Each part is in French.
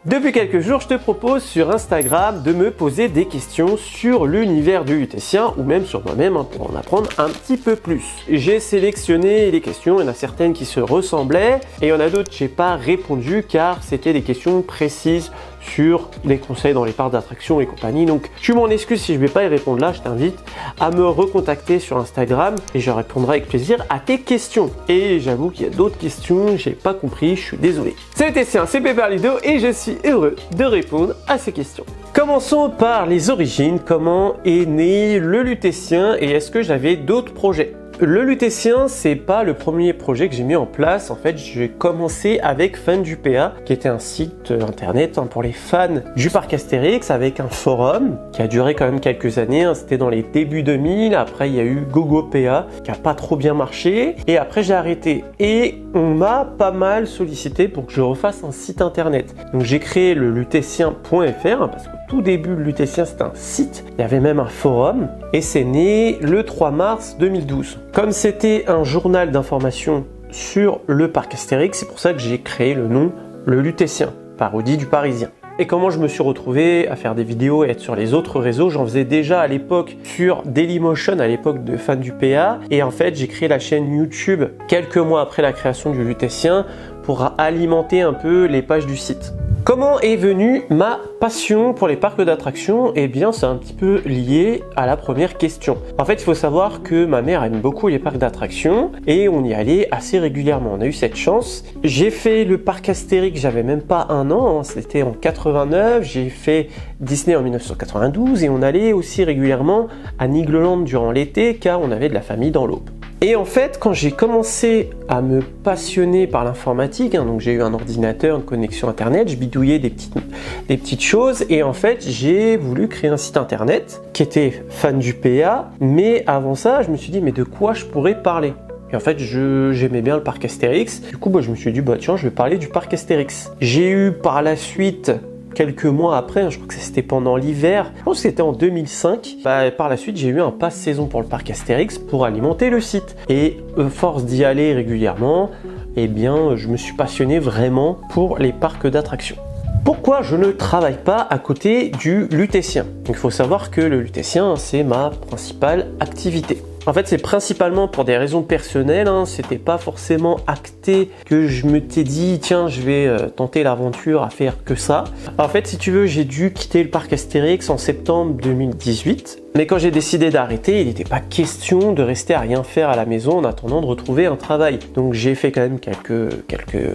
Depuis quelques jours, je te propose sur Instagram de me poser des questions sur l'univers du lutétien ou même sur moi-même pour en apprendre un petit peu plus. J'ai sélectionné les questions, il y en a certaines qui se ressemblaient et il y en a d'autres que j'ai pas répondu car c'était des questions précises sur les conseils dans les parcs d'attractions et compagnie. Donc tu m'en excuses si je ne vais pas y répondre là, je t'invite à me recontacter sur Instagram et je répondrai avec plaisir à tes questions. Et j'avoue qu'il y a d'autres questions, j'ai pas compris, je suis désolé. Salut Tessien, c'est Pepperlido et je suis heureux de répondre à ces questions. Commençons par les origines, comment est né le lutétien et est-ce que j'avais d'autres projets? Le lutétien, c'est pas le premier projet que j'ai mis en place. En fait, j'ai commencé avec Fan du PA, qui était un site internet pour les fans du parc Astérix, avec un forum qui a duré quand même quelques années. C'était dans les débuts 2000. Après, il y a eu GoGoPA, qui a pas trop bien marché. Et après, j'ai arrêté. Et on m'a pas mal sollicité pour que je refasse un site internet. Donc, j'ai créé le lutétien.fr, parce que tout début, le lutétien, c'était un site. Il y avait même un forum. Et c'est né le 3 mars 2012. Comme c'était un journal d'information sur le parc Astérix, c'est pour ça que j'ai créé le nom Le Lutétien, parodie du Parisien. Et comment je me suis retrouvé à faire des vidéos et être sur les autres réseaux? J'en faisais déjà à l'époque sur Dailymotion, à l'époque de Fan du PA. Et en fait, j'ai créé la chaîne YouTube quelques mois après la création du lutétien pour alimenter un peu les pages du site. Comment est venue ma passion pour les parcs d'attractions? Eh bien, c'est un petit peu lié à la première question. En fait, il faut savoir que ma mère aime beaucoup les parcs d'attractions et on y allait assez régulièrement. On a eu cette chance. J'ai fait le parc Astérix, j'avais même pas un an, c'était en 89. J'ai fait Disney en 1992 et on allait aussi régulièrement à Nigloland durant l'été car on avait de la famille dans l'Aube. Et en fait, quand j'ai commencé à me passionner par l'informatique, donc j'ai eu un ordinateur, une connexion internet, je bidouillais des petites choses et en fait, j'ai voulu créer un site internet qui était Fan du PA, mais avant ça, je me suis dit, mais de quoi je pourrais parler? Et en fait, j'aimais bien le parc Astérix. Du coup, je me suis dit, tiens, je vais parler du parc Astérix. J'ai eu par la suite, quelques mois après, je crois que c'était pendant l'hiver, je pense que c'était en 2005, par la suite j'ai eu un pass saison pour le parc Astérix pour alimenter le site. Et force d'y aller régulièrement, eh bien je me suis passionné vraiment pour les parcs d'attractions. Pourquoi je ne travaille pas à côté du lutétien? Il faut savoir que le lutétien, c'est ma principale activité. En fait, c'est principalement pour des raisons personnelles, c'était pas forcément acté que je me t'ai dit tiens, je vais tenter l'aventure à faire que ça. En fait, si tu veux, j'ai dû quitter le parc Astérix en septembre 2018. Mais quand j'ai décidé d'arrêter, il n'était pas question de rester à rien faire à la maison en attendant de retrouver un travail. Donc j'ai fait quand même quelques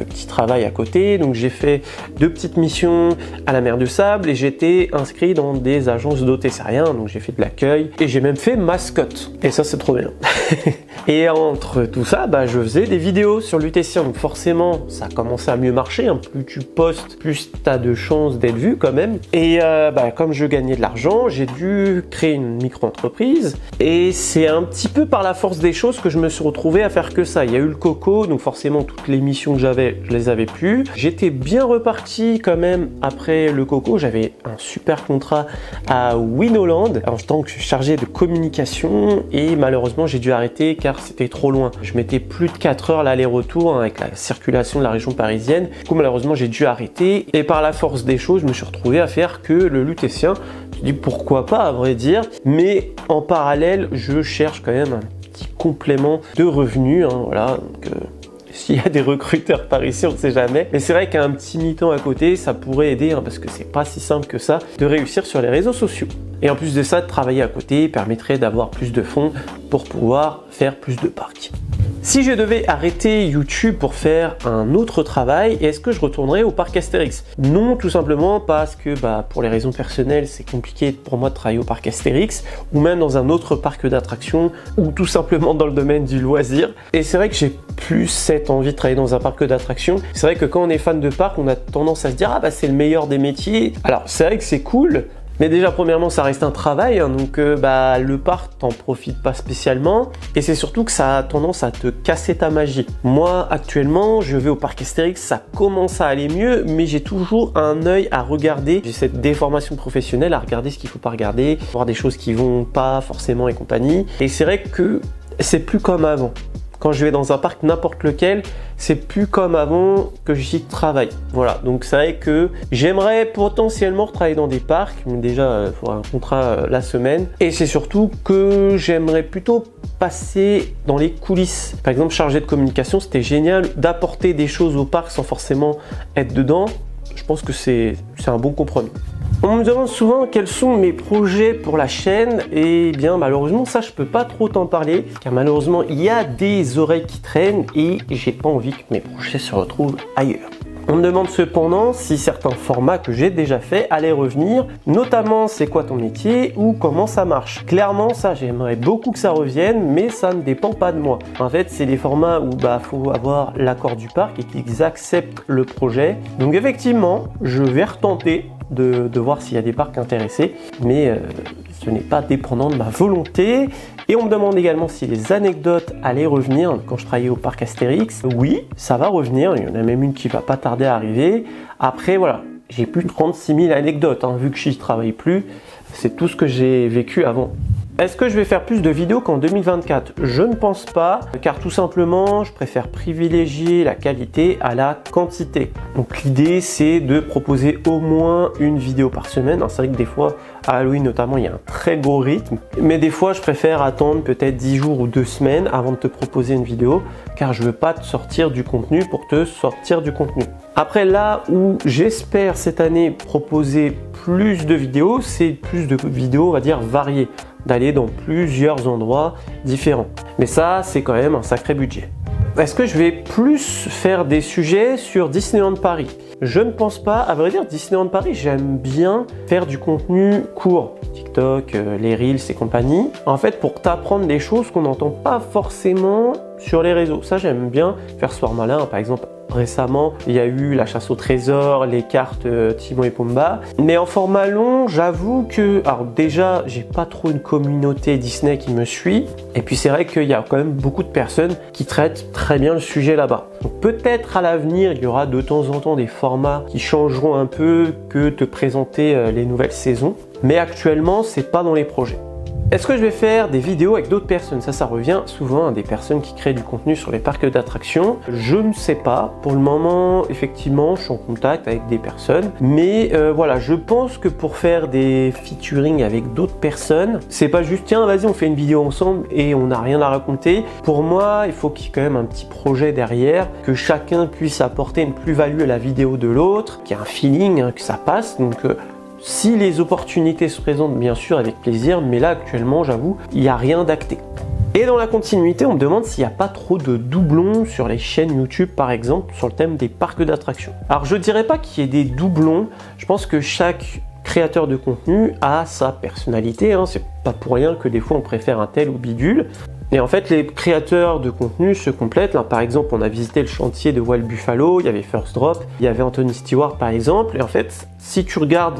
petits travails à côté. Donc j'ai fait 2 petites missions à la mer de Sable et j'étais inscrit dans des agences d'hôtesse rien. Donc j'ai fait de l'accueil et j'ai même fait mascotte. Et ça c'est trop bien. Et entre tout ça, je faisais des vidéos sur le lutétien. Donc forcément, ça a commencé à mieux marcher. Plus tu postes, plus tu as de chances d'être vu quand même. Et comme je gagnais de l'argent, j'ai dû créer une micro-entreprise et c'est un petit peu par la force des choses que je me suis retrouvé à faire que ça. Il y a eu le Coco, donc forcément toutes les missions que j'avais, je les avais plus. J'étais bien reparti quand même après le Coco, j'avais un super contrat à Winoland en tant que chargé de communication et malheureusement j'ai dû arrêter car c'était trop loin. Je mettais plus de 4 heures l'aller-retour avec la circulation de la région parisienne. Du coup malheureusement j'ai dû arrêter et par la force des choses je me suis retrouvé à faire que le lutétien. Je dis pourquoi pas à vrai dire, mais en parallèle je cherche quand même un petit complément de revenus, voilà. Donc, s'il y a des recruteurs par ici, on ne sait jamais. Mais c'est vrai qu'un petit mi-temps à côté, ça pourrait aider parce que c'est pas si simple que ça de réussir sur les réseaux sociaux. Et en plus de ça, de travailler à côté permettrait d'avoir plus de fonds pour pouvoir faire plus de parcs. Si je devais arrêter YouTube pour faire un autre travail, est-ce que je retournerais au parc Astérix? Non, tout simplement parce que pour les raisons personnelles, c'est compliqué pour moi de travailler au parc Astérix ou même dans un autre parc d'attractions ou tout simplement dans le domaine du loisir. Et c'est vrai que j'ai plus cette envie de travailler dans un parc d'attractions. C'est vrai que quand on est fan de parc, on a tendance à se dire c'est le meilleur des métiers. Alors c'est vrai que c'est cool. Mais déjà, premièrement, ça reste un travail, donc le parc, t'en profites pas spécialement. Et c'est surtout que ça a tendance à te casser ta magie. Moi, actuellement, je vais au parc Astérix, ça commence à aller mieux, mais j'ai toujours un œil à regarder. J'ai cette déformation professionnelle à regarder ce qu'il faut pas regarder, voir des choses qui vont pas forcément et compagnie. Et c'est vrai que c'est plus comme avant. quand je vais dans un parc n'importe lequel, c'est plus comme avant que j'y travaille. Voilà, donc c'est vrai que j'aimerais potentiellement travailler dans des parcs, mais déjà il faudra un contrat la semaine. Et c'est surtout que j'aimerais plutôt passer dans les coulisses. Par exemple, chargé de communication, c'était génial d'apporter des choses au parc sans forcément être dedans. Je pense que c'est un bon compromis. On me demande souvent quels sont mes projets pour la chaîne, et bien malheureusement ça je peux pas trop t'en parler car malheureusement il y a des oreilles qui traînent et j'ai pas envie que mes projets se retrouvent ailleurs. On me demande cependant si certains formats que j'ai déjà fait allaient revenir, notamment c'est quoi ton métier ou comment ça marche. Clairement ça j'aimerais beaucoup que ça revienne, mais ça ne dépend pas de moi. En fait c'est des formats où faut avoir l'accord du parc et qu'ils acceptent le projet. Donc effectivement je vais retenter de voir s'il y a des parcs intéressés, mais ce n'est pas dépendant de ma volonté. Et on me demande également si les anecdotes allaient revenir quand je travaillais au parc Astérix. Oui, ça va revenir, il y en a même une qui va pas tarder à arriver. Après voilà, j'ai plus de 36 000 anecdotes, vu que je n'y travaille plus, c'est tout ce que j'ai vécu avant. Est-ce que je vais faire plus de vidéos qu'en 2024? Je ne pense pas, car tout simplement, je préfère privilégier la qualité à la quantité. Donc l'idée, c'est de proposer au moins une vidéo par semaine. C'est vrai que des fois, à Halloween notamment, il y a un très gros rythme. Mais des fois, je préfère attendre peut-être 10 jours ou 2 semaines avant de te proposer une vidéo, car je veux pas te sortir du contenu pour te sortir du contenu. Après, là où j'espère cette année proposer plus de vidéos, c'est plus de vidéos, on va dire, variées, d'aller dans plusieurs endroits différents. Mais ça, c'est quand même un sacré budget. Est-ce que je vais plus faire des sujets sur Disneyland Paris? Je ne pense pas. À vrai dire, Disneyland Paris, j'aime bien faire du contenu court. TikTok, les Reels et compagnie. En fait, pour t'apprendre des choses qu'on n'entend pas forcément sur les réseaux. Ça, j'aime bien faire ce format-là. Par exemple, récemment, il y a eu la chasse au trésor, les cartes Timon et Pumba. Mais en format long, j'avoue que, alors déjà, j'ai pas trop une communauté Disney qui me suit. Et puis c'est vrai qu'il y a quand même beaucoup de personnes qui traitent très bien le sujet là-bas. Donc peut-être à l'avenir, il y aura de temps en temps des formats qui changeront un peu que te présenter les nouvelles saisons. Mais actuellement, c'est pas dans les projets. Est-ce que je vais faire des vidéos avec d'autres personnes? Ça revient souvent à des personnes qui créent du contenu sur les parcs d'attractions. Je ne sais pas. Pour le moment, effectivement, je suis en contact avec des personnes. Mais voilà, je pense que pour faire des featuring avec d'autres personnes, c'est pas juste tiens, vas-y, on fait une vidéo ensemble et on n'a rien à raconter. Pour moi, il faut qu'il y ait quand même un petit projet derrière, que chacun puisse apporter une plus-value à la vidéo de l'autre, qu'il y ait un feeling, que ça passe. Donc, si les opportunités se présentent, bien sûr, avec plaisir, mais là, actuellement, j'avoue, il n'y a rien d'acté. Et dans la continuité, on me demande s'il n'y a pas trop de doublons sur les chaînes YouTube, par exemple, sur le thème des parcs d'attractions. Alors, je dirais pas qu'il y ait des doublons. Je pense que chaque créateur de contenu a sa personnalité. C'est pas pour rien que des fois, on préfère un tel ou bidule. Et en fait, les créateurs de contenu se complètent. Là, par exemple, on a visité le chantier de Wild Buffalo, il y avait First Drop, il y avait Anthony Stewart, par exemple. Et en fait, si tu regardes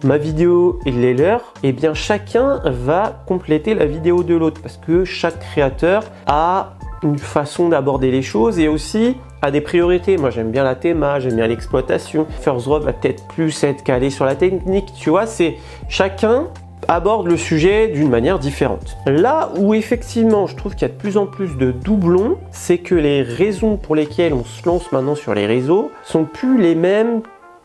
ma vidéo et les leurs, eh bien chacun va compléter la vidéo de l'autre parce que chaque créateur a une façon d'aborder les choses et aussi a des priorités. Moi j'aime bien la théma, j'aime bien l'exploitation. First Drop va peut-être plus être calé sur la technique, tu vois, c'est chacun aborde le sujet d'une manière différente. Là où effectivement je trouve qu'il y a de plus en plus de doublons, c'est que les raisons pour lesquelles on se lance maintenant sur les réseaux sont plus les mêmes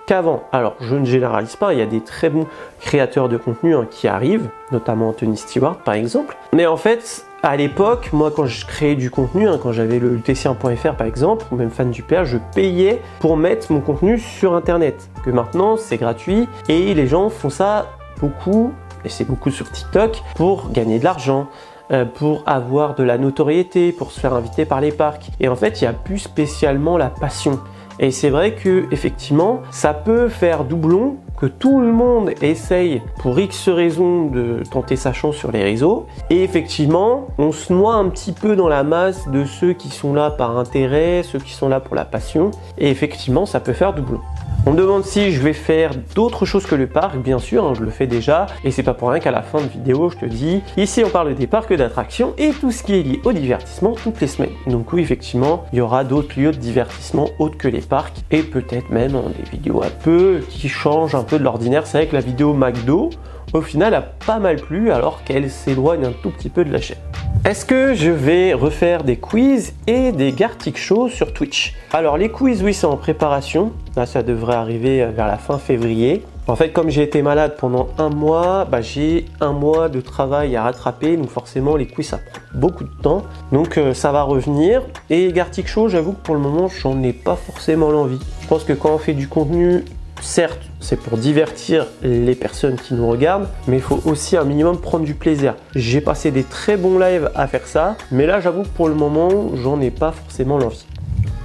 qu'avant. Alors, je ne généralise pas, il y a des très bons créateurs de contenu qui arrivent, notamment Anthony Stewart par exemple. Mais en fait, à l'époque, moi quand je créais du contenu, quand j'avais le UTC1.fr par exemple, ou même Fan du PA, je payais pour mettre mon contenu sur internet. Que maintenant, c'est gratuit et les gens font ça beaucoup, et c'est beaucoup sur TikTok, pour gagner de l'argent, pour avoir de la notoriété, pour se faire inviter par les parcs. Et en fait, il n'y a plus spécialement la passion. Et c'est vrai que effectivement, ça peut faire doublon, que tout le monde essaye pour X raisons de tenter sa chance sur les réseaux. Et effectivement, on se noie un petit peu dans la masse de ceux qui sont là par intérêt, ceux qui sont là pour la passion. Et effectivement, ça peut faire doublon. On me demande si je vais faire d'autres choses que le parc, bien sûr, je le fais déjà, et c'est pas pour rien qu'à la fin de vidéo, je te dis, ici on parle des parcs d'attractions et tout ce qui est lié au divertissement toutes les semaines. Donc oui, effectivement, il y aura d'autres lieux de divertissement autres que les parcs, et peut-être même des vidéos un peu qui changent un peu de l'ordinaire. C'est vrai que la vidéo McDo, au final a pas mal plu alors qu'elle s'éloigne un tout petit peu de la chaîne. Est-ce que je vais refaire des quiz et des Gartic Show sur Twitch? Alors les quiz, oui, c'est en préparation. Là, ça devrait arriver vers la fin février. En fait, comme j'ai été malade pendant un mois, j'ai un mois de travail à rattraper. Donc forcément, les quiz, ça prend beaucoup de temps. Donc ça va revenir. Et Gartic Show, j'avoue que pour le moment, j'en ai pas forcément l'envie. Je pense que quand on fait du contenu, certes, c'est pour divertir les personnes qui nous regardent, mais il faut aussi un minimum prendre du plaisir. J'ai passé des très bons lives à faire ça, mais là, j'avoue que pour le moment, j'en ai pas forcément l'envie.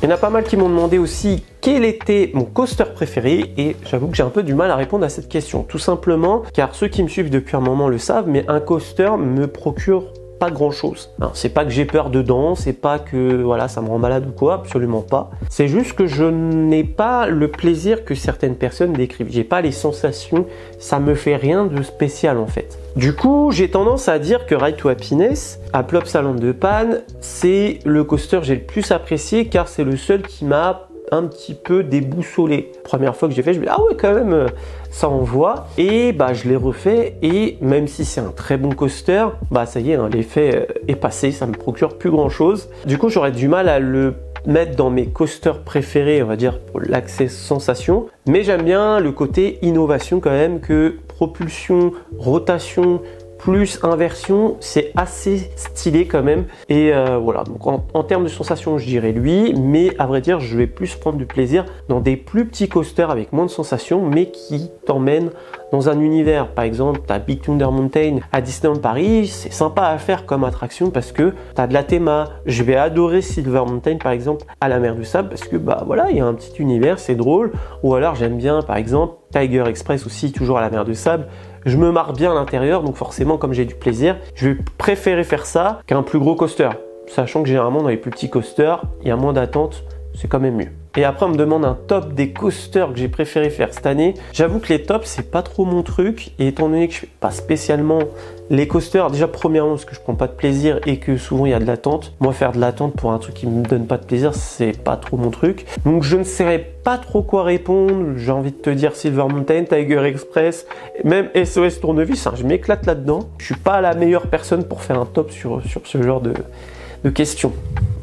Il y en a pas mal qui m'ont demandé aussi quel était mon coaster préféré et j'avoue que j'ai un peu du mal à répondre à cette question. Tout simplement car ceux qui me suivent depuis un moment le savent, mais un coaster me procure pas grand chose. C'est pas que j'ai peur dedans, c'est pas que voilà ça me rend malade ou quoi, absolument pas. C'est juste que je n'ai pas le plaisir que certaines personnes décrivent. J'ai pas les sensations, ça me fait rien de spécial en fait. Du coup, j'ai tendance à dire que Ride to Happiness à Plopsaland de Panne, c'est le coaster que j'ai le plus apprécié car c'est le seul qui m'a un petit peu déboussolé. Première fois que j'ai fait, je me dis ah ouais quand même ça envoie et je l'ai refait et même si c'est un très bon coaster, ça y est, l'effet est passé, ça me procure plus grand chose. Du coup, j'aurais du mal à le mettre dans mes coasters préférés, on va dire pour l'accès sensation, mais j'aime bien le côté innovation quand même que propulsion, rotation plus inversion, c'est assez stylé quand même. Et voilà, donc en termes de sensation, je dirais lui, mais à vrai dire, je vais plus prendre du plaisir dans des plus petits coasters avec moins de sensations, mais qui t'emmènent dans un univers. Par exemple, tu as Big Thunder Mountain à Disneyland Paris, c'est sympa à faire comme attraction parce que tu as de la théma. Je vais adorer Silver Mountain par exemple à la mer de Sable parce que voilà, il y a un petit univers, c'est drôle. Ou alors j'aime bien par exemple Tiger Express aussi, toujours à la mer de Sable. Je me marre bien à l'intérieur, donc forcément comme j'ai du plaisir, je vais préférer faire ça qu'un plus gros coaster. Sachant que généralement dans les plus petits coasters, il y a moins d'attente, c'est quand même mieux. Et après on me demande un top des coasters que j'ai préféré faire cette année. J'avoue que les tops c'est pas trop mon truc, et étant donné que je fais pas spécialement les coasters, déjà premièrement parce que je prends pas de plaisir et que souvent il y a de l'attente. Moi faire de l'attente pour un truc qui me donne pas de plaisir, c'est pas trop mon truc. Donc je ne saurais pas trop quoi répondre. J'ai envie de te dire Silver Mountain, Tiger Express, même SOS Tournevis, je m'éclate là-dedans. Je suis pas la meilleure personne pour faire un top sur ce genre de questions.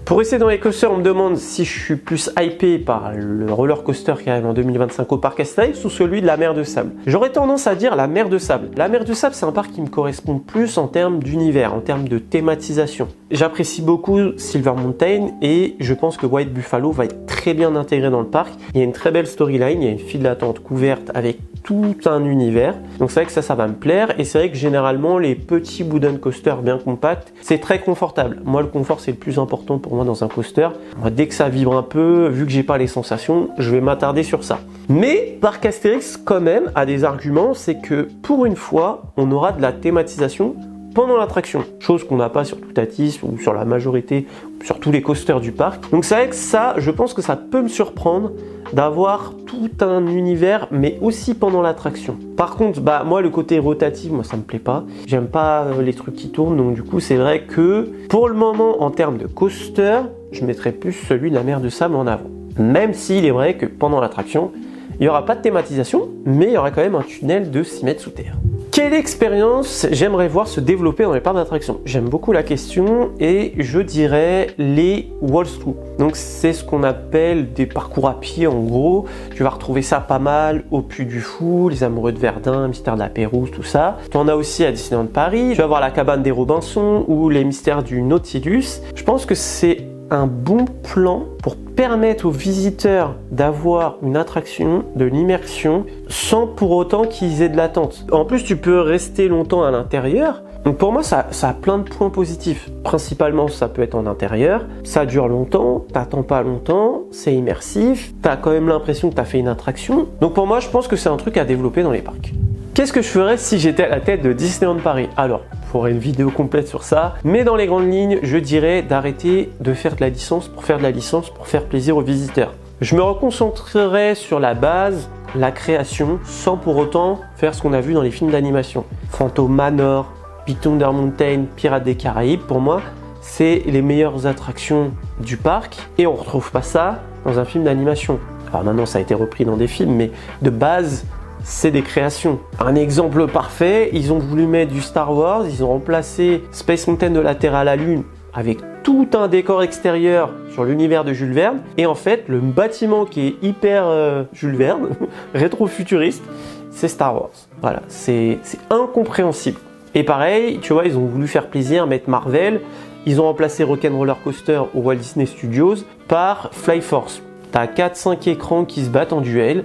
Pour rester dans les coasters, on me demande si je suis plus hypé par le roller coaster qui arrive en 2025 au parc Astérix ou celui de la mer de Sable. J'aurais tendance à dire la mer de Sable. La mer de Sable, c'est un parc qui me correspond plus en termes d'univers, en termes de thématisation. J'apprécie beaucoup Silver Mountain et je pense que White Buffalo va être très bien intégré dans le parc. Il y a une très belle storyline, il y a une file d'attente couverte avec tout un univers. Donc c'est vrai que ça va me plaire et c'est vrai que généralement les petits wooden coasters bien compacts, c'est très confortable. Moi le confort c'est le plus important pour moi dans un coaster. Moi, dès que ça vibre un peu, vu que j'ai pas les sensations, je vais m'attarder sur ça. Mais Parc Astérix quand même a des arguments, c'est que pour une fois, on aura de la thématisation pendant l'attraction, chose qu'on n'a pas sur Toutatis ou sur la majorité, sur tous les coasters du parc. Donc c'est vrai que ça, je pense que ça peut me surprendre d'avoir tout un univers, mais aussi pendant l'attraction. Par contre, moi le côté rotatif, moi ça me plaît pas. J'aime pas les trucs qui tournent, donc du coup c'est vrai que pour le moment, en termes de coaster, je mettrais plus celui de la mer de Sable en avant. Même s'il est vrai que pendant l'attraction, il n'y aura pas de thématisation, mais il y aura quand même un tunnel de 6 mètres sous terre. Quelle expérience j'aimerais voir se développer dans les parcs d'attractions? J'aime beaucoup la question et je dirais les walk-through. Donc c'est ce qu'on appelle des parcours à pied en gros. Tu vas retrouver ça pas mal au Puy du Fou, les Amoureux de Verdun, Mystère de la Pérouse, tout ça. Tu en as aussi à Disneyland Paris. Tu vas voir la cabane des Robinson ou les Mystères du Nautilus. Je pense que c'est un bon plan pour permettre aux visiteurs d'avoir une attraction, de l'immersion, sans pour autant qu'ils aient de l'attente. En plus, tu peux rester longtemps à l'intérieur. Donc pour moi, ça a plein de points positifs. Principalement, ça peut être en intérieur. Ça dure longtemps, t'attends pas longtemps, c'est immersif. T'as quand même l'impression que t'as fait une attraction. Donc pour moi, je pense que c'est un truc à développer dans les parcs. Qu'est-ce que je ferais si j'étais à la tête de Disneyland Paris? Alors, il faudrait une vidéo complète sur ça, mais dans les grandes lignes, je dirais d'arrêter de faire de la licence pour faire de la licence pour faire plaisir aux visiteurs. Je me reconcentrerai sur la base, la création, sans pour autant faire ce qu'on a vu dans les films d'animation. Phantom Manor, Big Thunder Mountain, Pirates des Caraïbes, pour moi, c'est les meilleures attractions du parc et on ne retrouve pas ça dans un film d'animation. Alors maintenant, ça a été repris dans des films, mais de base, c'est des créations. Un exemple parfait, ils ont voulu mettre du Star Wars, ils ont remplacé Space Mountain de la Terre à la Lune avec tout un décor extérieur sur l'univers de Jules Verne. Et en fait, le bâtiment qui est hyper Jules Verne, rétro-futuriste, c'est Star Wars. Voilà, c'est incompréhensible. Et pareil, tu vois, ils ont voulu faire plaisir, mettre Marvel. Ils ont remplacé Rock'n'Roller Coaster au Walt Disney Studios par Fly Force. T'as 4-5 écrans qui se battent en duel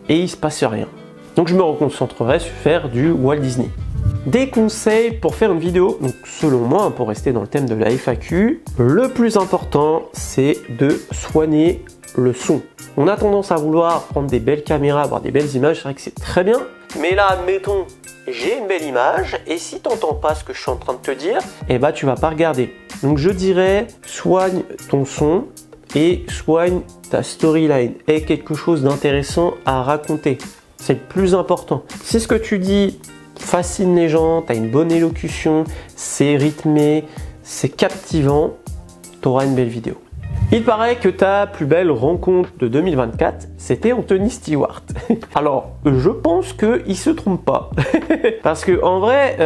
et il se passe rien. Donc je me reconcentrerai sur faire du Walt Disney. Des conseils pour faire une vidéo, donc selon moi, pour rester dans le thème de la FAQ, le plus important, c'est de soigner le son. On a tendance à vouloir prendre des belles caméras, avoir des belles images, c'est vrai que c'est très bien, mais là, admettons, j'ai une belle image, et si tu n'entends pas ce que je suis en train de te dire, eh ben, tu vas pas regarder. Donc je dirais, soigne ton son et soigne ta storyline, aie quelque chose d'intéressant à raconter. C'est le plus important. Si ce que tu dis fascine les gens, tu as une bonne élocution, c'est rythmé, c'est captivant, tu auras une belle vidéo. Il paraît que ta plus belle rencontre de 2024, c'était Anthony Stewart. Alors, je pense qu'il se trompe pas. Parce que en vrai,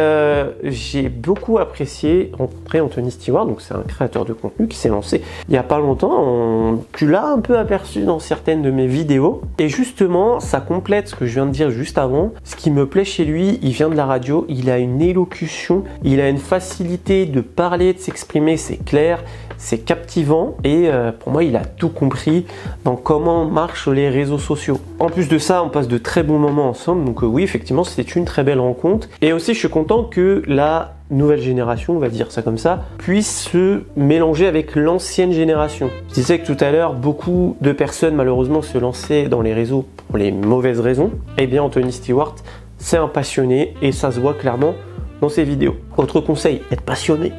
j'ai beaucoup apprécié rencontrer Anthony Stewart. Donc, c'est un créateur de contenu qui s'est lancé il n'y a pas longtemps. Tu l'as un peu aperçu dans certaines de mes vidéos. Et justement, ça complète ce que je viens de dire juste avant. Ce qui me plaît chez lui, il vient de la radio, il a une élocution, il a une facilité de parler, de s'exprimer, c'est clair. C'est captivant et pour moi il a tout compris dans comment marchent les réseaux sociaux. En plus de ça, on passe de très bons moments ensemble, donc oui, effectivement c'est une très belle rencontre. Et aussi je suis content que la nouvelle génération, on va dire ça comme ça, puisse se mélanger avec l'ancienne génération. Je disais que tout à l'heure, beaucoup de personnes malheureusement se lançaient dans les réseaux pour les mauvaises raisons. Eh bien Anthony Stewart, c'est un passionné et ça se voit clairement dans ses vidéos. Autre conseil, être passionné.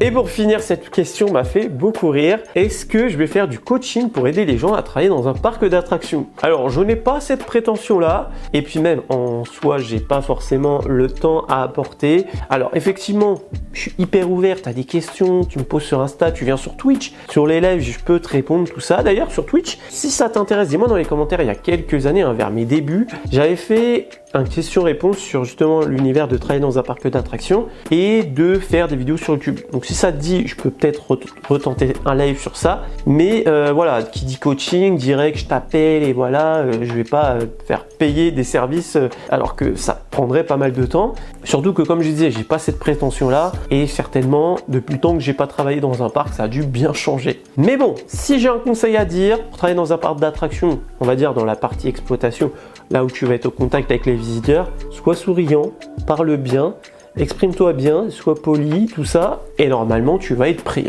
Et pour finir, cette question m'a fait beaucoup rire. Est-ce que je vais faire du coaching pour aider les gens à travailler dans un parc d'attractions? Alors, je n'ai pas cette prétention-là. Et puis même, en soi, j'ai pas forcément le temps à apporter. Alors, effectivement, je suis hyper ouvert. Tu as des questions, tu me poses sur Insta, tu viens sur Twitch. Sur les lives, je peux te répondre tout ça. D'ailleurs, sur Twitch, si ça t'intéresse, dis-moi dans les commentaires, il y a quelques années, vers mes débuts, j'avais fait un question-réponse sur justement l'univers de travailler dans un parc d'attractions et de faire des vidéos sur YouTube. Donc si ça te dit, je peux peut-être retenter un live sur ça. Mais voilà, qui dit coaching dirait que je t'appelle et voilà, je vais pas faire payer des services alors que ça prendrait pas mal de temps. Surtout que comme je disais, j'ai pas cette prétention-là et certainement depuis le temps que j'ai pas travaillé dans un parc, ça a dû bien changer. Mais bon, si j'ai un conseil à dire pour travailler dans un parc d'attractions, on va dire dans la partie exploitation, là où tu vas être au contact avec les visiteurs, sois souriant, parle bien, exprime-toi bien, sois poli, tout ça, et normalement tu vas être pris.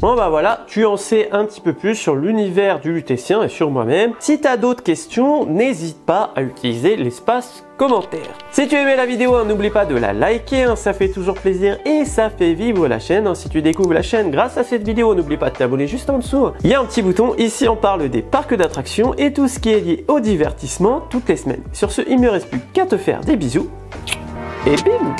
Bon bah voilà, tu en sais un petit peu plus sur l'univers du lutétien et sur moi-même. Si tu as d'autres questions, n'hésite pas à utiliser l'espace commentaire. Si tu aimais la vidéo, n'oublie pas de la liker, ça fait toujours plaisir et ça fait vivre la chaîne. Si tu découvres la chaîne grâce à cette vidéo, n'oublie pas de t'abonner juste en dessous. Il y a un petit bouton, ici on parle des parcs d'attractions et tout ce qui est lié au divertissement toutes les semaines. Sur ce, il ne me reste plus qu'à te faire des bisous et bim!